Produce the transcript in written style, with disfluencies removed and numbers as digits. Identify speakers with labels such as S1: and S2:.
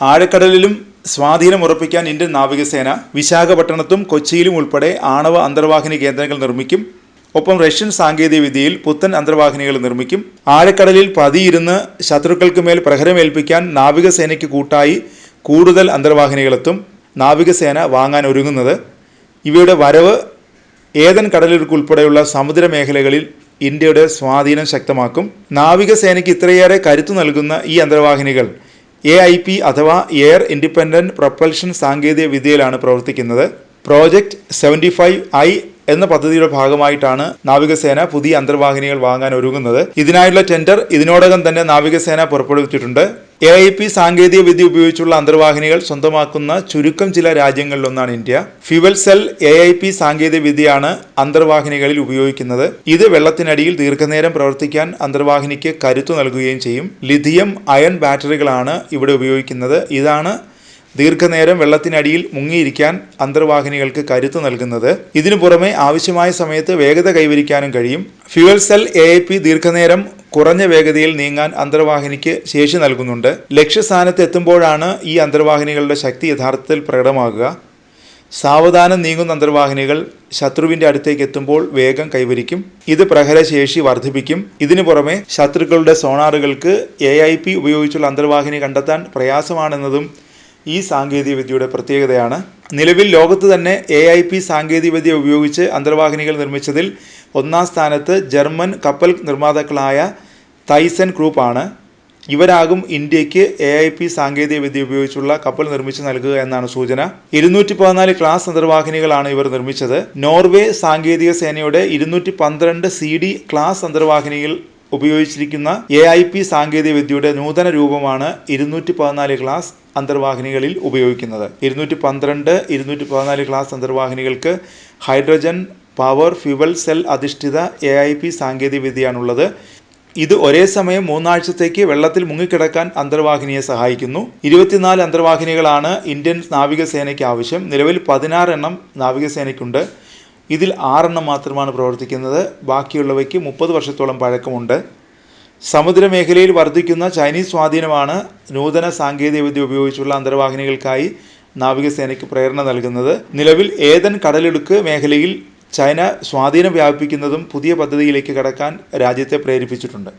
S1: ആഴക്കടലിലും സ്വാധീനം ഉറപ്പിക്കാൻ ഇന്ത്യൻ നാവികസേന വിശാഖപട്ടണത്തും കൊച്ചിയിലും ഉൾപ്പെടെ ആണവ അന്തർവാഹിനി കേന്ദ്രങ്ങൾ നിർമ്മിക്കും. ഒപ്പം റഷ്യൻ സാങ്കേതിക വിദ്യയിൽ പുത്തൻ അന്തർവാഹിനികൾ നിർമ്മിക്കും. ആഴക്കടലിൽ പതിയിരുന്ന് ശത്രുക്കൾക്ക് മേൽ പ്രഹരമേൽപ്പിക്കാൻ നാവികസേനയ്ക്ക് കൂട്ടായി കൂടുതൽ അന്തർവാഹിനികളെത്തും നാവികസേന വാങ്ങാൻ ഒരുങ്ങുന്നത്. ഇവയുടെ വരവ് ഏതൻ കടലിടുക്കുൾപ്പെടെയുള്ള സമുദ്രമേഖലകളിൽ ഇന്ത്യയുടെ സ്വാധീനം ശക്തമാക്കും. നാവികസേനയ്ക്ക് ഇത്രയേറെ കരുത്തു നൽകുന്ന ഈ അന്തർവാഹിനികൾ AIP അഥവാ എയർ ഇൻഡിപെൻഡന്റ് പ്രൊപ്പൽഷൻ സാങ്കേതിക വിദ്യയിലാണ് പ്രവർത്തിക്കുന്നത്. പ്രോജക്റ്റ് 75I എന്ന പദ്ധതിയുടെ ഭാഗമായിട്ടാണ് നാവികസേന പുതിയ അന്തർവാഹിനികൾ വാങ്ങാൻ ഒരുങ്ങുന്നത്. ഇതിനായുള്ള ടെൻഡർ ഇതിനോടകം തന്നെ നാവികസേന പുറപ്പെടുവിച്ചിട്ടുണ്ട്. AIP സാങ്കേതിക വിദ്യ ഉപയോഗിച്ചുള്ള അന്തർവാഹിനികൾ സ്വന്തമാക്കുന്ന ചുരുക്കം ചില രാജ്യങ്ങളിലൊന്നാണ് ഇന്ത്യ. ഫ്യൂവൽ സെൽ AIP സാങ്കേതിക വിദ്യയാണ് അന്തർവാഹിനികളിൽ ഉപയോഗിക്കുന്നത്. ഇത് വെള്ളത്തിനടിയിൽ ദീർഘനേരം പ്രവർത്തിക്കാൻ അന്തർവാഹിനിക്ക് കരുത്തു നൽകുകയും ചെയ്യും. ലിഥിയം അയൺ ബാറ്ററികളാണ് ഇവിടെ ഉപയോഗിക്കുന്നത്. ഇതാണ് ദീർഘനേരം വെള്ളത്തിനടിയിൽ മുങ്ങിയിരിക്കാൻ അന്തർവാഹിനികൾക്ക് കരുത്ത് നൽകുന്നത്. ഇതിനു പുറമെ ആവശ്യമായ സമയത്ത് വേഗത കൈവരിക്കാനും കഴിയും. ഫ്യൂവൽ സെൽ AIP ദീർഘനേരം കുറഞ്ഞ വേഗതയിൽ നീങ്ങാൻ അന്തർവാഹിനിക്ക് ശേഷി നൽകുന്നുണ്ട്. ലക്ഷ്യസ്ഥാനത്ത് എത്തുമ്പോഴാണ് ഈ അന്തർവാഹിനികളുടെ ശക്തി യഥാർത്ഥത്തിൽ പ്രകടമാകുക. സാവധാനം നീങ്ങുന്ന അന്തർവാഹിനികൾ ശത്രുവിന്റെ അടുത്തേക്ക് എത്തുമ്പോൾ വേഗം കൈവരിക്കും. ഇത് പ്രഹരശേഷി വർദ്ധിപ്പിക്കും. ഇതിനു പുറമെ ശത്രുക്കളുടെ സോണാറുകൾക്ക് AIP ഉപയോഗിച്ചുള്ള അന്തർവാഹിനി കണ്ടെത്താൻ പ്രയാസമാണെന്നതും ഈ സാങ്കേതികവിദ്യയുടെ പ്രത്യേകതയാണ്. നിലവിൽ ലോകത്ത് തന്നെ AIP സാങ്കേതികവിദ്യ ഉപയോഗിച്ച് അന്തർവാഹിനികൾ നിർമ്മിച്ചതിൽ ഒന്നാം സ്ഥാനത്ത് ജർമ്മൻ കപ്പൽ നിർമ്മാതാക്കളായ തൈസൻ ഗ്രൂപ്പാണ്. ഇവരാകും ഇന്ത്യക്ക് AIP സാങ്കേതികവിദ്യ ഉപയോഗിച്ചുള്ള കപ്പൽ നിർമ്മിച്ച് നൽകുക എന്നാണ് സൂചന. 214 ക്ലാസ് അന്തർവാഹിനികളാണ് ഇവർ നിർമ്മിച്ചത്. നോർവേ സാങ്കേതിക സേനയുടെ 212 CD ക്ലാസ് അന്തർവാഹിനികൾ ഉപയോഗിച്ചിരിക്കുന്ന AIP സാങ്കേതിക വിദ്യയുടെ നൂതന രൂപമാണ് 214 ക്ലാസ് അന്തർവാഹിനികളിൽ ഉപയോഗിക്കുന്നത്. 212, 214 ക്ലാസ് അന്തർവാഹിനികൾക്ക് ഹൈഡ്രജൻ പവർ ഫ്യൂവൽ സെൽ അധിഷ്ഠിത AIP സാങ്കേതിക വിദ്യയാണുള്ളത്. ഇത് ഒരേ സമയം 3 ആഴ്ചത്തേക്ക് വെള്ളത്തിൽ മുങ്ങിക്കിടക്കാൻ അന്തർവാഹിനിയെ സഹായിക്കുന്നു. 24 അന്തർവാഹിനികളാണ് ഇന്ത്യൻ നാവികസേനയ്ക്ക് ആവശ്യം. നിലവിൽ 16 എണ്ണം നാവികസേനയ്ക്കുണ്ട്. ഇതിൽ 6 എണ്ണം മാത്രമാണ് പ്രവർത്തിക്കുന്നത്. ബാക്കിയുള്ളവയ്ക്ക് 30 വർഷത്തോളം പഴക്കമുണ്ട്. സമുദ്രമേഖലയിൽ വർദ്ധിക്കുന്ന ചൈനീസ് സ്വാധീനമാണ് നൂതന സാങ്കേതികവിദ്യ ഉപയോഗിച്ചുള്ള അന്തർവാഹിനികൾക്കായി നാവികസേനയ്ക്ക് പ്രേരണ നൽകുന്നത്. നിലവിൽ ഏതൻ കടലിടുക്ക് മേഖലയിൽ ചൈന സ്വാധീനം വ്യാപിപ്പിക്കുന്നതും പുതിയ പദ്ധതിയിലേക്ക് കടക്കാൻ രാജ്യത്തെ പ്രേരിപ്പിച്ചിട്ടുണ്ട്.